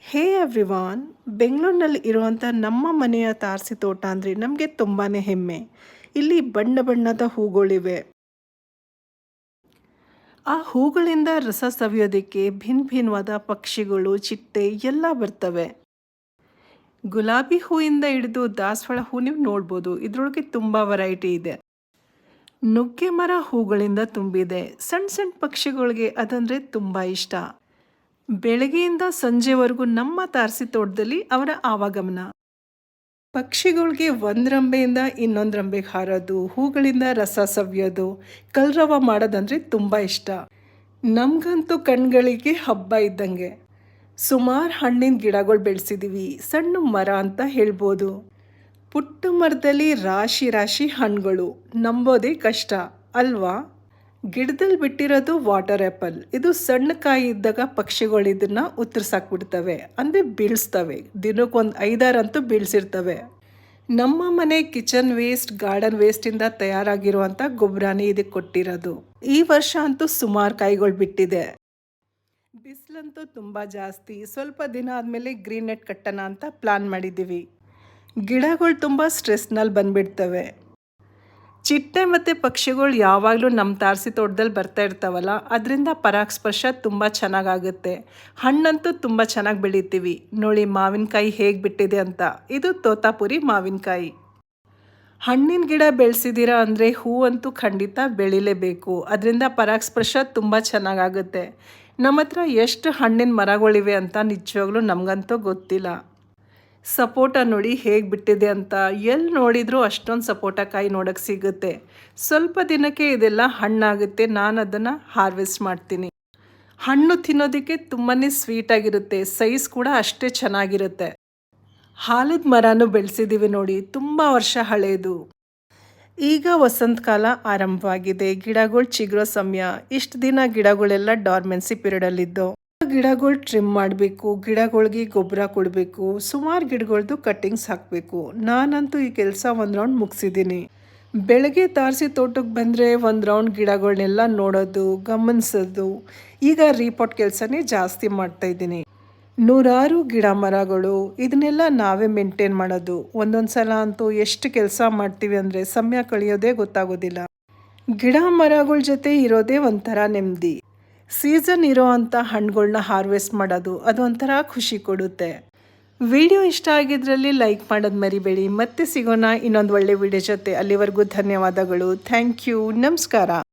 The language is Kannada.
ಹೇ ಎವ್ರಿವಾನ್, ಬೆಂಗಳೂರಿನಲ್ಲಿ ಇರುವಂಥ ನಮ್ಮ ಮನೆಯ ತಾರಸಿ ತೋಟ ಅಂದರೆ ನಮಗೆ ತುಂಬಾ ಹೆಮ್ಮೆ. ಇಲ್ಲಿ ಬಣ್ಣ ಬಣ್ಣದ ಹೂಗಳಿವೆ. ಆ ಹೂಗಳಿಂದ ರಸ ಸವಿಯೋದಕ್ಕೆ ಭಿನ್ನ ಭಿನ್ನವಾದ ಪಕ್ಷಿಗಳು, ಚಿಟ್ಟೆ ಎಲ್ಲ ಬರ್ತವೆ. ಗುಲಾಬಿ ಹೂವಿಂದ ಹಿಡಿದು ದಾಸವಾಳ ಹೂ ನೀವು ನೋಡ್ಬೋದು. ಇದರೊಳಗೆ ತುಂಬ ವೆರೈಟಿ ಇದೆ. ನುಗ್ಗೆ ಮರ ಹೂಗಳಿಂದ ತುಂಬಿದೆ. ಸಣ್ಣ ಸಣ್ಣ ಪಕ್ಷಿಗಳಿಗೆ ಅದಂದರೆ ತುಂಬ ಇಷ್ಟ. ಬೆಳಗ್ಗೆಯಿಂದ ಸಂಜೆವರೆಗೂ ನಮ್ಮ ತಾರಸಿ ತೋಟದಲ್ಲಿ ಅವರ ಆವಾಗಮನ. ಪಕ್ಷಿಗಳಿಗೆ ಒಂದು ರಂಬೆಯಿಂದ ಇನ್ನೊಂದು ರಂಬೆಗೆ ಹಾರೋದು, ಹೂಗಳಿಂದ ರಸ ಸವಿಯೋದು, ಕಲರವ ಮಾಡೋದಂದರೆ ತುಂಬ ಇಷ್ಟ. ನಮಗಂತೂ ಕಣ್ಗಳಿಗೆ ಹಬ್ಬ ಇದ್ದಂಗೆ. ಸುಮಾರು ಹಣ್ಣಿನ ಗಿಡಗಳು ಬೆಳೆಸಿದ್ದೀವಿ. ಸಣ್ಣ ಮರ ಅಂತ ಹೇಳ್ಬೋದು. ಪುಟ್ಟ ಮರದಲ್ಲಿ ರಾಶಿ ರಾಶಿ ಹಣ್ಣುಗಳು, ನಂಬೋದೇ ಕಷ್ಟ ಅಲ್ವಾ? ಗಿಡದಲ್ಲಿ ಬಿಟ್ಟಿರೋದು ವಾಟರ್ ಆ್ಯಪಲ್. ಇದು ಸಣ್ಣ ಕಾಯಿ ಇದ್ದಾಗ ಪಕ್ಷಿಗಳು ಇದನ್ನು ಉತ್ತರಿಸಾಕ್ಬಿಡ್ತವೆ, ಅಂದರೆ ಬೀಳಿಸ್ತವೆ. ದಿನಕ್ಕೊಂದು 5-6 ಅಂತೂ ಬೀಳಿಸಿರ್ತವೆ. ನಮ್ಮ ಮನೆ ಕಿಚನ್ ವೇಸ್ಟ್, ಗಾರ್ಡನ್ ವೇಸ್ಟಿಂದ ತಯಾರಾಗಿರುವಂಥ ಗೊಬ್ಬರನೇ ಇದಕ್ಕೆ ಕೊಟ್ಟಿರೋದು. ಈ ವರ್ಷ ಅಂತೂ ಸುಮಾರು ಕಾಯಿಗಳು ಬಿಟ್ಟಿದೆ. ಬಿಸಿಲಂತೂ ತುಂಬ ಜಾಸ್ತಿ. ಸ್ವಲ್ಪ ದಿನ ಆದಮೇಲೆ ಗ್ರೀನ್ ನೆಟ್ ಕಟ್ಟೋಣ ಅಂತ ಪ್ಲಾನ್ ಮಾಡಿದ್ದೀವಿ. ಗಿಡಗಳು ತುಂಬ ಸ್ಟ್ರೆಸ್ನಲ್ಲಿ ಬಂದುಬಿಡ್ತವೆ. ಚಿಟ್ಟೆ ಮತ್ತು ಪಕ್ಷಿಗಳು ಯಾವಾಗಲೂ ನಮ್ಮ ತಾರಸಿ ತೋಟದಲ್ಲಿ ಬರ್ತಾ ಇರ್ತಾವಲ್ಲ, ಅದರಿಂದ ಪರಾಗಸ್ಪರ್ಶ ತುಂಬ ಚೆನ್ನಾಗಾಗುತ್ತೆ. ಹಣ್ಣಂತೂ ತುಂಬ ಚೆನ್ನಾಗಿ ಬೆಳಿತೀವಿ. ನೋಡಿ ಮಾವಿನಕಾಯಿ ಹೇಗೆ ಬಿಟ್ಟಿದೆ ಅಂತ. ಇದು ತೋತಾಪುರಿ ಮಾವಿನಕಾಯಿ. ಹಣ್ಣಿನ ಗಿಡ ಬೆಳೆಸಿದ್ದೀರಾ ಅಂದರೆ ಹೂವಂತೂ ಖಂಡಿತ ಬೆಳಿಲೇಬೇಕು. ಅದರಿಂದ ಪರಾಗಸ್ಪರ್ಶ ತುಂಬ ಚೆನ್ನಾಗಾಗುತ್ತೆ. ನಮ್ಮ ಹತ್ರ ಎಷ್ಟು ಹಣ್ಣಿನ ಮರಗಳಿವೆ ಅಂತ ನಿಜವಾಗ್ಲೂ ನಮಗಂತೂ ಗೊತ್ತಿಲ್ಲ. ಸಪೋಟ ನೋಡಿ ಹೇಗೆ ಬಿಟ್ಟಿದೆ ಅಂತ. ಎಲ್ಲಿ ನೋಡಿದರೂ ಅಷ್ಟೊಂದು ಸಪೋಟ ಕಾಯಿ ನೋಡೋಕ್ಕೆ ಸಿಗುತ್ತೆ. ಸ್ವಲ್ಪ ದಿನಕ್ಕೆ ಇದೆಲ್ಲ ಹಣ್ಣಾಗುತ್ತೆ. ನಾನು ಅದನ್ನು ಹಾರ್ವೆಸ್ಟ್ ಮಾಡ್ತೀನಿ. ಹಣ್ಣು ತಿನ್ನೋದಕ್ಕೆ ತುಂಬಾ ಸ್ವೀಟಾಗಿರುತ್ತೆ. ಸೈಜ್ ಕೂಡ ಅಷ್ಟೇ ಚೆನ್ನಾಗಿರುತ್ತೆ. ಆಲದ ಮರನೂ ಬೆಳೆಸಿದ್ದೀವಿ ನೋಡಿ, ತುಂಬ ವರ್ಷ ಹಳೆಯದು. ಈಗ ವಸಂತ ಕಾಲ ಆರಂಭವಾಗಿದೆ. ಗಿಡಗಳು ಚಿಗುರೋ ಸಮಯ. ಇಷ್ಟು ದಿನ ಗಿಡಗಳೆಲ್ಲ ಡಾರ್ಮೆನ್ಸಿ ಪೀರಿಯಡಲ್ಲಿದ್ದವು. ಗಿಡಗಳು ಟ್ರಿಮ್ ಮಾಡಬೇಕು, ಗಿಡಗಳಿಗೆ ಗೊಬ್ಬರ ಕೊಡಬೇಕು, ಸುಮಾರು ಗಿಡಗಳದ್ದು ಕಟ್ಟಿಂಗ್ಸ್ ಹಾಕಬೇಕು. ನಾನಂತೂ ಈ ಕೆಲಸ ಒಂದು ರೌಂಡ್ ಮುಗಿಸಿದ್ದೀನಿ. ಬೆಳಗ್ಗೆ ತಾರಸಿ ತೋಟಕ್ಕೆ ಬಂದರೆ ಒಂದು ರೌಂಡ್ ಗಿಡಗಳನ್ನೆಲ್ಲ ನೋಡೋದು, ಗಮನಿಸೋದು. ಈಗ ರೀಪಾಟ್ ಕೆಲಸನೇ ಜಾಸ್ತಿ ಮಾಡ್ತಾಯಿದ್ದೀನಿ. 100 ಗಿಡ ಮರಗಳು, ಇದನ್ನೆಲ್ಲ ನಾವೇ ಮೇಂಟೈನ್ ಮಾಡೋದು. ಒಂದೊಂದು ಸಲ ಅಂತೂ ಎಷ್ಟು ಕೆಲಸ ಮಾಡ್ತೀವಿ ಅಂದರೆ ಸಮಯ ಕಳೆಯೋದೇ ಗೊತ್ತಾಗೋದಿಲ್ಲ. ಗಿಡ ಮರಗಳ ಜೊತೆ ಇರೋದೇ ಒಂಥರ ನೆಮ್ಮದಿ. ಸೀಸನ್ ಇರೋ ಅಂಥ ಹಣ್ಣುಗಳನ್ನ ಹಾರ್ವೆಸ್ಟ್ ಮಾಡೋದು ಅದೊಂಥರ ಖುಷಿ ಕೊಡುತ್ತೆ. ವಿಡಿಯೋ ಇಷ್ಟ ಆಗಿದ್ರಲ್ಲಿ ಲೈಕ್ ಮಾಡೋದು ಮರಿಬೇಡಿ. ಮತ್ತೆ ಸಿಗೋಣ ಇನ್ನೊಂದು ಒಳ್ಳೆ ವಿಡಿಯೋ ಜೊತೆ. ಅಲ್ಲಿವರೆಗೂ ಧನ್ಯವಾದಗಳು. Thank you. ನಮಸ್ಕಾರ.